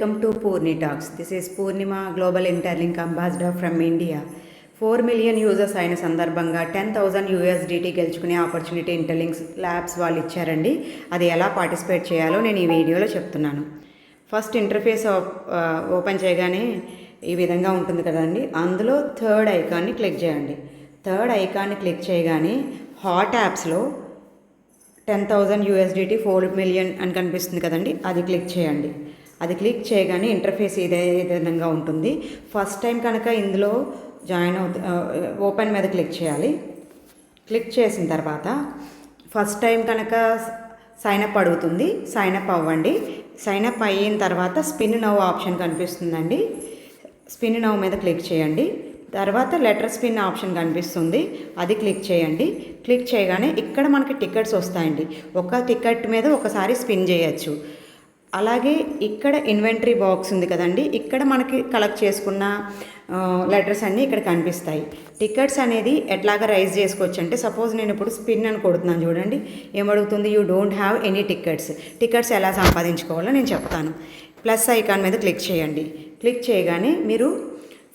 Welcome to Purni Talks. This is Purnima, Global Interlink Ambassador from India. 4 million users అయిన సందర్భంగా 10,000 USDT గెలుచుకునే opportunity interlinks labs వాళ్ళు ఇచ్చారండి. అది ఎలా పార్టిసిపేట్ చేయాలో నేను ఈ వీడియోలో చెప్తున్నాను. ఫస్ట్ ఇంటర్ఫేస్ ఓపెన్ చేయగానే ఈ విధంగా ఉంటుంది కదండి. అందులో థర్డ్ ఐకాన్ని క్లిక్ చేయండి. థర్డ్ ఐకాన్ని క్లిక్ చేయగానే హాట్ యాప్స్లో 10,000 USDT 4 million అని కనిపిస్తుంది కదండి, అది క్లిక్ చేయండి. అది క్లిక్ చేయగానే ఇంటర్ఫేస్ ఇదే విధంగా ఉంటుంది. ఫస్ట్ టైం కనుక ఇందులో జాయిన్ ఓపెన్ మీద క్లిక్ చేయాలి. క్లిక్ చేసిన తర్వాత ఫస్ట్ టైం కనుక సైనప్ అడుగుతుంది, సైనప్ అవ్వండి. సైనప్ అయిన తర్వాత స్పిన్ నౌ ఆప్షన్ కనిపిస్తుందండి. స్పిన్ నౌ మీద క్లిక్ చేయండి. తర్వాత లెటర్ స్పిన్ ఆప్షన్ కనిపిస్తుంది, అది క్లిక్ చేయండి. క్లిక్ చేయగానే ఇక్కడ మనకి టికెట్స్ వస్తాయండి. ఒక టికెట్ మీద ఒకసారి స్పిన్ చేయొచ్చు. అలాగే ఇక్కడ ఇన్వెంటరీ బాక్స్ ఉంది కదండి, ఇక్కడ మనకి కలెక్ట్ చేసుకున్న లెటర్స్ అన్నీ ఇక్కడ కనిపిస్తాయి. టికెట్స్ అనేది ఎట్లాగా రైజ్ చేసుకోవచ్చు అంటే, సపోజ్ నేను ఇప్పుడు స్పిన్ అని కొడుతున్నాను చూడండి, ఏమడుగుతుంది, you don't have any tickets. Tickets ఎలా సంపాదించుకోవాలో నేను చెప్తాను. ప్లస్ ఐకాన్ మీద క్లిక్ చేయండి. క్లిక్ చేయగానే మీరు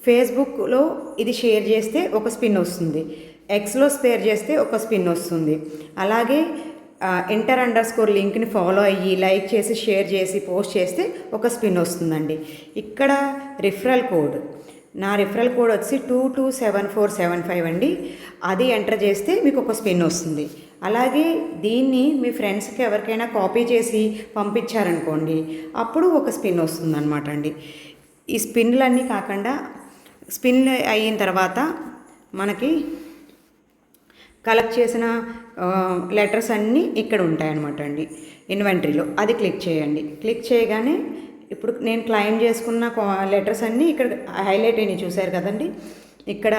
ఫేస్బుక్లో ఇది షేర్ చేస్తే ఒక స్పిన్ వస్తుంది, ఎక్స్లో షేర్ చేస్తే ఒక స్పిన్ వస్తుంది. అలాగే *_ లింక్ని ఫాలో అయ్యి లైక్ చేసి షేర్ చేసి పోస్ట్ చేస్తే ఒక స్పిన్ వస్తుందండి. ఇక్కడ రిఫరల్ కోడ్, నా రిఫరల్ కోడ్ వచ్చి 227475 అండి. అది ఎంటర్ చేస్తే మీకు ఒక స్పిన్ వస్తుంది. అలాగే దీన్ని మీ ఫ్రెండ్స్కి ఎవరికైనా కాపీ చేసి పంపించారనుకోండి, అప్పుడు ఒక స్పిన్ వస్తుంది అనమాట అండి. ఈ స్పిన్లన్నీ కాకుండా స్పిన్ అయిన తర్వాత మనకి కలెక్ట్ చేసిన లెటర్స్ అన్నీ ఇక్కడ ఉంటాయన్నమాట అండి ఇన్వెంటరీలో. అది క్లిక్ చేయండి. క్లిక్ చేయగానే ఇప్పుడు నేను క్లెయిమ్ చేసుకున్న లెటర్స్ అన్నీ ఇక్కడ హైలైట్ అయినాయి, చూసారు కదండి. ఇక్కడ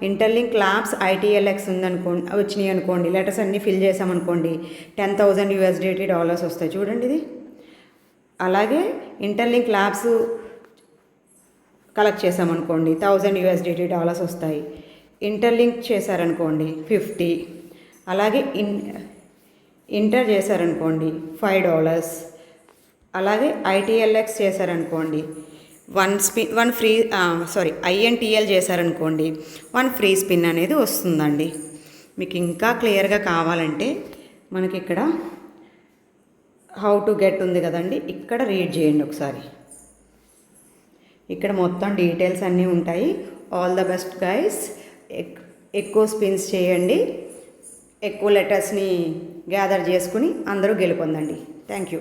ఇంటర్లింక్ ల్యాబ్స్ ITLX ఉందనుకోండి, వచ్చినాయి అనుకోండి, లెటర్స్ అన్నీ ఫిల్ చేసామనుకోండి, 10,000 USDT డాలర్స్ వస్తాయి చూడండి ఇది. అలాగే ఇంటర్లింక్ ల్యాబ్స్ కలెక్ట్ చేసామనుకోండి, 1000 USDT డాలర్స్ వస్తాయి. ఇంటర్లింక్ చేశారనుకోండి 50. అలాగే ఇంటర్ చేశారనుకోండి $5. అలాగే ITLX చేశారనుకోండి INTL చేశారనుకోండి 1 ఫ్రీ స్పిన్ అనేది వస్తుందండి. మీకు ఇంకా క్లియర్గా కావాలంటే మనకి ఇక్కడ హౌ టు గెట్ ఉంది కదండి, ఇక్కడ రీడ్ చేయండి ఒకసారి. ఇక్కడ మొత్తం డీటెయిల్స్ అన్నీ ఉంటాయి. All the best guys. ఎక్కువ స్పిన్స్ చేయండి, ఎక్కువ లెటర్స్ని గ్యాదర్ చేసుకుని అందరూ గెలుపొందండి. Thank you.